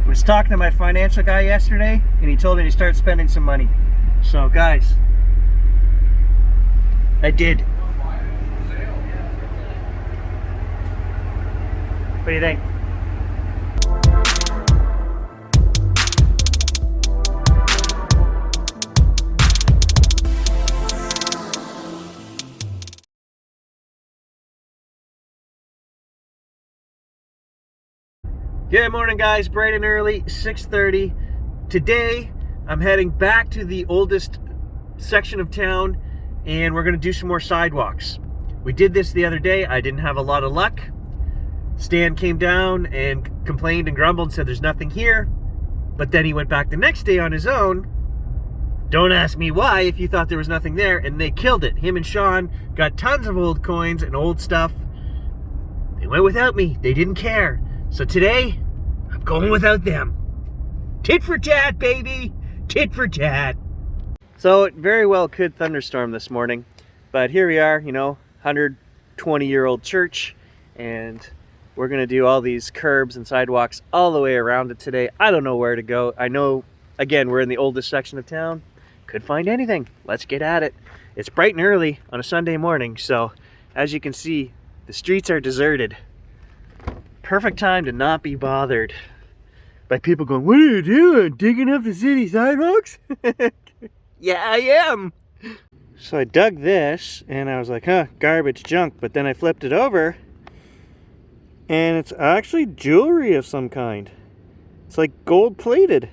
Was talking to my financial guy yesterday, and he told me to start spending some money. So guys, I did. What do you think? Good morning, guys. Bright and early, 6:30. Today, I'm heading back to the oldest section of town, and we're going to do some more sidewalks. We did this the other day. I didn't have a lot of luck. Stan came down and complained and grumbled and said there's nothing here. But then he went back the next day on his own. Don't ask me why if you thought there was nothing there, and they killed it. Him and Sean got tons of old coins and old stuff. They went without me. They didn't care. So today, I'm going without them. Tit for tat, baby! Tit for tat! So it very well could thunderstorm this morning, but here we are, you know, 120-year-old church, and we're gonna do all these curbs and sidewalks all the way around it today. I don't know where to go. I know, again, we're in the oldest section of town. Could find anything. Let's get at it. It's bright and early on a Sunday morning, so as you can see, the streets are deserted. Perfect time to not be bothered by people going, "What are you doing? Digging up the city sidewalks?" Yeah, I am. So I dug this and I was like, garbage, junk. But then I flipped it over and it's actually jewelry of some kind. It's like gold plated.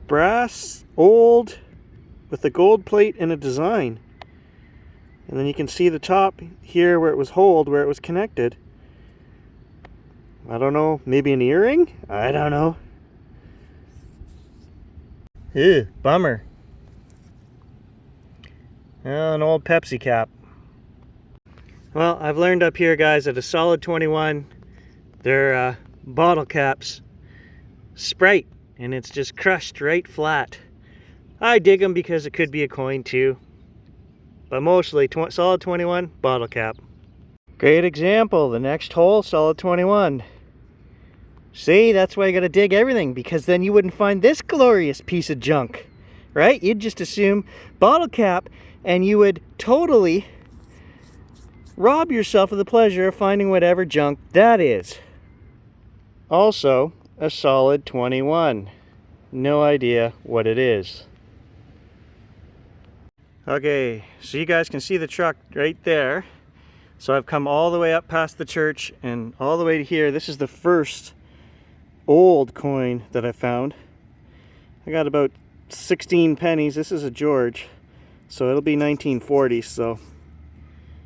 Brass, old, with a gold plate and a design. And then you can see the top here where it was holed, where it was connected. I don't know, maybe an earring? I don't know. Ew, bummer. Oh, an old Pepsi cap. Well, I've learned up here, guys, that a solid 21, they're bottle caps, Sprite, and it's just crushed right flat. I dig them because it could be a coin too. But mostly solid 21 bottle cap. Great example, the next hole, solid 21. See, that's why you gotta dig everything, because then you wouldn't find this glorious piece of junk, right? You'd just assume bottle cap, and you would totally rob yourself of the pleasure of finding whatever junk that is. Also, a solid 21. No idea what it is. Okay, so you guys can see the truck right there. So I've come all the way up past the church and all the way to here. This is the first old coin that I found. I got about 16 pennies. This is a George, so it'll be 1940s, so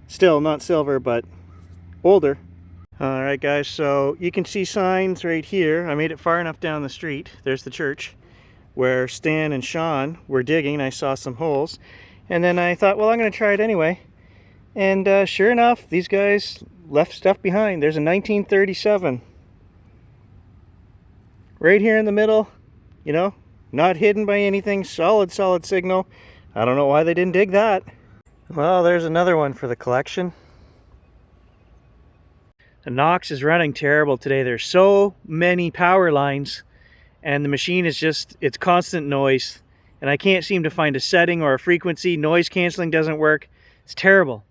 still not silver, but older. All right, guys, so you can see signs right here. I made it far enough down the street. There's the church where Stan and Sean were digging. I saw some holes. And then I thought, well, I'm going to try it anyway. And sure enough, these guys left stuff behind. There's a 1937. Right here in the middle, you know, not hidden by anything. Solid signal. I don't know why they didn't dig that. Well, there's another one for the collection. The Knox is running terrible today. There's so many power lines, and the machine is just, it's constant noise. And I can't seem to find a setting or a frequency. Noise canceling doesn't work. It's terrible.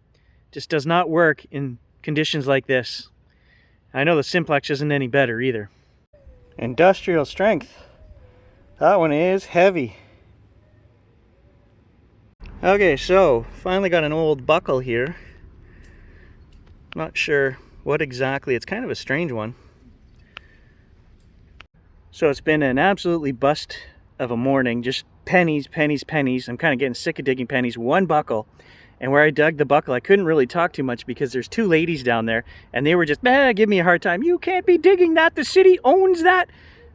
Just does not work in conditions like this. I know the Simplex isn't any better either. Industrial strength. That one is heavy. Okay, so finally got an old buckle here. Not sure what exactly. It's kind of a strange one. So it's been an absolutely bust of a morning. Just pennies. I'm kind of getting sick of digging pennies. One buckle. And where I dug the buckle, I couldn't really talk too much because there's two ladies down there and they were just, give me a hard time. You can't be digging that. The city owns that.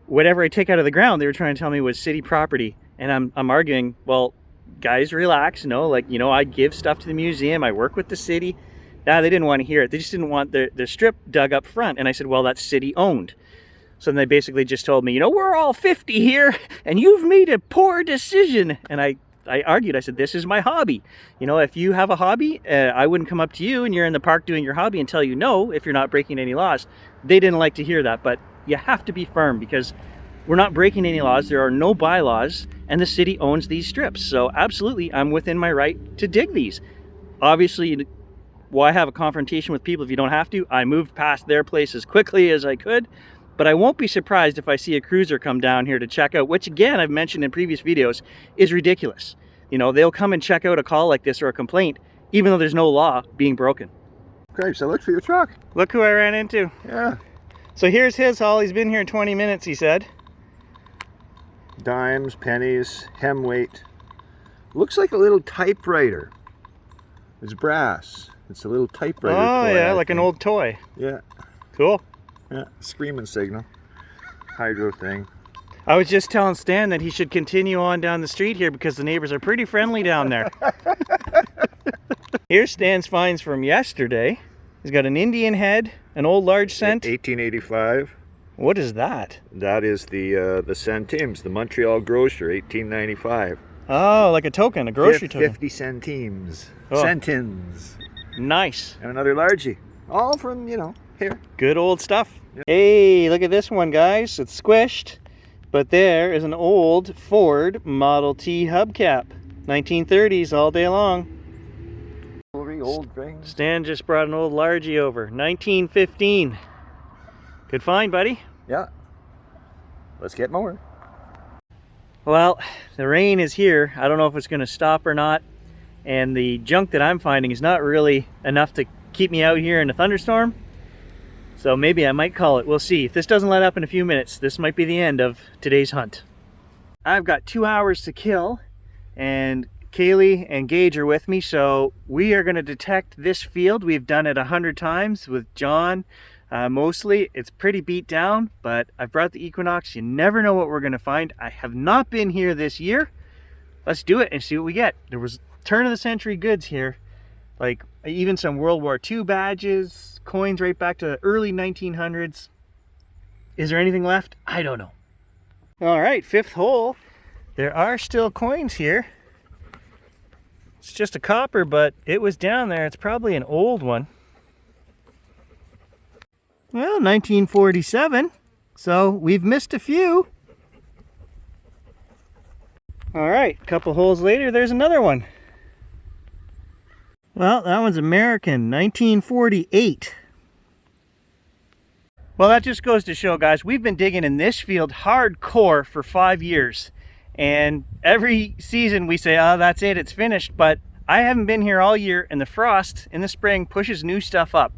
Whatever I take out of the ground, they were trying to tell me was city property. And I'm arguing, well, guys, relax. I give stuff to the museum. I work with the city. Nah, they didn't want to hear it. They just didn't want their strip dug up front. And I said, well, that's city owned. So then they basically just told me, we're all 50 here and you've made a poor decision. And I I argued. I said, this is my hobby. You know, if you have a hobby, I wouldn't come up to you and you're in the park doing your hobby and tell you no if you're not breaking any laws. They didn't like to hear that, but you have to be firm because we're not breaking any laws. There are no bylaws, and the city owns these strips. So absolutely, I'm within my right to dig these. Obviously, why have a confrontation with people if you don't have to? I moved past their place as quickly as I could, but I won't be surprised if I see a cruiser come down here to check out, which again, I've mentioned in previous videos, is ridiculous. You know, they'll come and check out a call like this or a complaint, even though there's no law being broken. Okay, so look for your truck. Look who I ran into. Yeah. So here's his haul. He's been here in 20 minutes, he said. Dimes, pennies, hem weight. Looks like a little typewriter. It's brass. It's a little typewriter Oh, toy, yeah, I like think. an old toy. Yeah. Cool. Yeah, screaming signal. Hydro thing. I was just telling Stan that he should continue on down the street here because the neighbors are pretty friendly down there. Here's Stan's finds from yesterday. He's got an Indian head, an old large cent. 1885. What is that? That is the centimes, the Montreal grocer, 1895. Oh, like a token, a grocery token. 50 centimes. Oh. Centins. Nice. And another largie. All from, you know, here. Good old stuff. Yep. Hey, look at this one, guys. It's squished, but there is an old Ford Model T hubcap. 1930s all day long. Old things. Stan just brought an old largie over. 1915. Good find, buddy. Yeah. Let's get more. Well, the rain is here. I don't know if it's going to stop or not. And the junk that I'm finding is not really enough to keep me out here in a thunderstorm. So maybe I might call it. We'll see. If this doesn't let up in a few minutes, this might be the end of today's hunt. I've got 2 hours to kill, and Kaylee and Gage are with me, so we are going to detect this field. We've done it 100 times with John. Mostly it's pretty beat down, but I've brought the Equinox. You never know what we're going to find. I have not been here this year. Let's do it and see what we get. There was turn of the century goods here, like even some World War II badges, coins right back to the early 1900s. Is there anything left? I don't know. All right, 5th hole. There are still coins here. It's just a copper, but it was down there. It's probably an old one. Well, 1947. So we've missed a few. All right, a couple holes later, there's another one. Well, that one's American, 1948. Well, that just goes to show, guys, we've been digging in this field hardcore for 5 years. And every season we say, oh, that's it, it's finished. But I haven't been here all year, and the frost in the spring pushes new stuff up.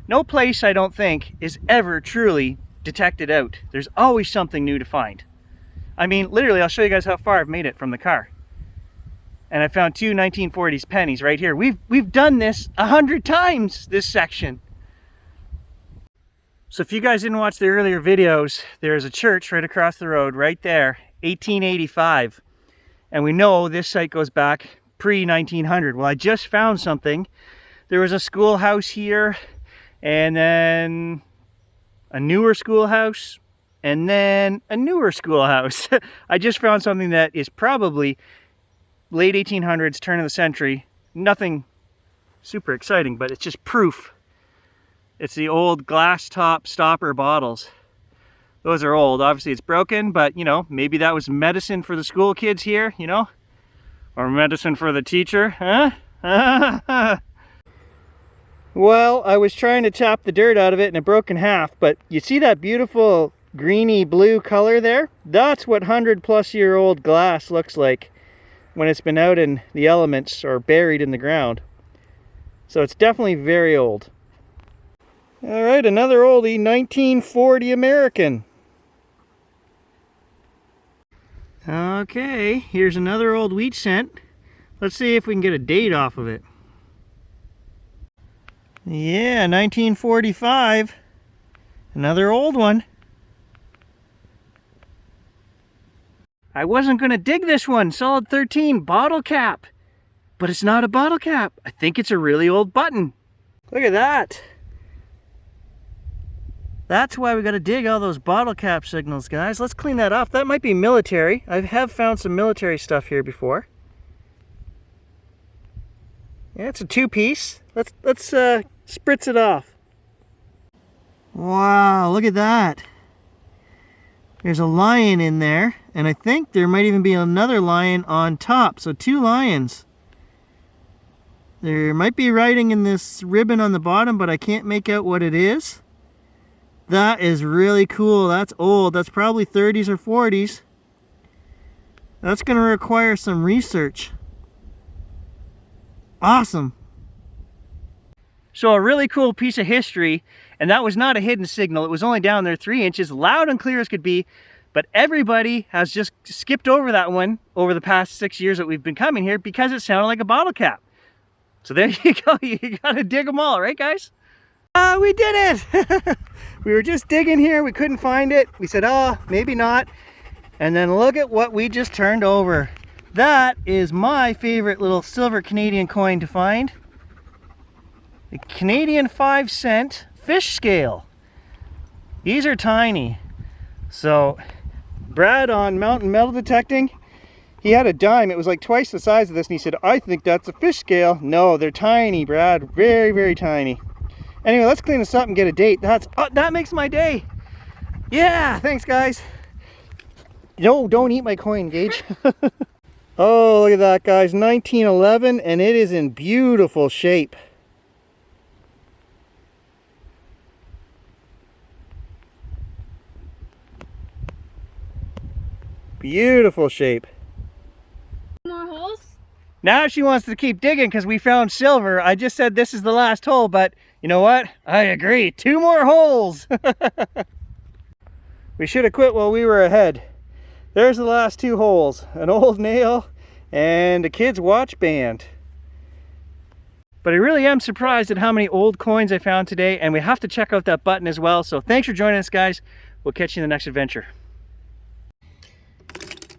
No place, I don't think, is ever truly detected out. There's always something new to find. I mean, literally, I'll show you guys how far I've made it from the car. And I found 2 1940s pennies right here. We've done this 100 times, this section. So if you guys didn't watch the earlier videos, there's a church right across the road, right there, 1885. And we know this site goes back pre-1900. Well, I just found something. There was a schoolhouse here, and then a newer schoolhouse, and then a newer schoolhouse. I just found something that is probably late 1800s, turn of the century. Nothing super exciting, but it's just proof. It's the old glass top stopper bottles. Those are old. Obviously it's broken, but you know, maybe that was medicine for the school kids here, you know? Or medicine for the teacher, huh? Well, I was trying to chop the dirt out of it and it broke in half, but you see that beautiful greeny blue color there? That's what 100-plus-year-old glass looks like when it's been out in the elements or buried in the ground. So it's definitely very old. All right, another oldie, 1940 American. Okay, here's another old wheat cent. Let's see if we can get a date off of it. Yeah, 1945. Another old one. I wasn't going to dig this one. Solid 13 bottle cap. But it's not a bottle cap. I think it's a really old button. Look at that. That's why we got to dig all those bottle cap signals, guys. Let's clean that off. That might be military. I have found some military stuff here before. Yeah, it's a two-piece. Let's spritz it off. Wow, look at that. There's a lion in there, and I think there might even be another lion on top. So 2 lions. There might be writing in this ribbon on the bottom, but I can't make out what it is. That is really cool. That's old. That's probably 30s or 40s. That's going to require some research. Awesome. So a really cool piece of history, and that was not a hidden signal. It was only down there 3 inches, loud and clear as could be, but everybody has just skipped over that one over the past 6 years that we've been coming here because it sounded like a bottle cap. So there you go. You gotta dig them all, right guys? We did it! We were just digging here, we couldn't find it. We said, oh, maybe not. And then look at what we just turned over. That is my favorite little silver Canadian coin to find. The Canadian 5-cent fish scale. These are tiny. So Brad on mountain metal detecting, he had a dime. It was like twice the size of this, and he said, I think that's a fish scale. No, they're tiny, Brad. Very, very tiny. Anyway, let's clean this up and get a date. That makes my day. Yeah, thanks guys. No, don't eat my coin, Gage. Oh, look at that, guys. 1911, and it is in beautiful shape. Beautiful shape. More holes? Now she wants to keep digging because we found silver. I just said this is the last hole, but you know what? I agree. 2 more holes. We should have quit while we were ahead. There's the last 2 holes. An old nail and a kid's watch band. But I really am surprised at how many old coins I found today, and we have to check out that button as well. So thanks for joining us, guys. We'll catch you in the next adventure.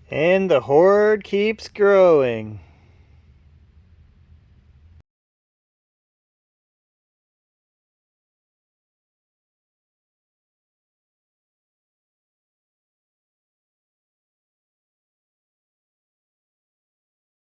And the hoard keeps growing.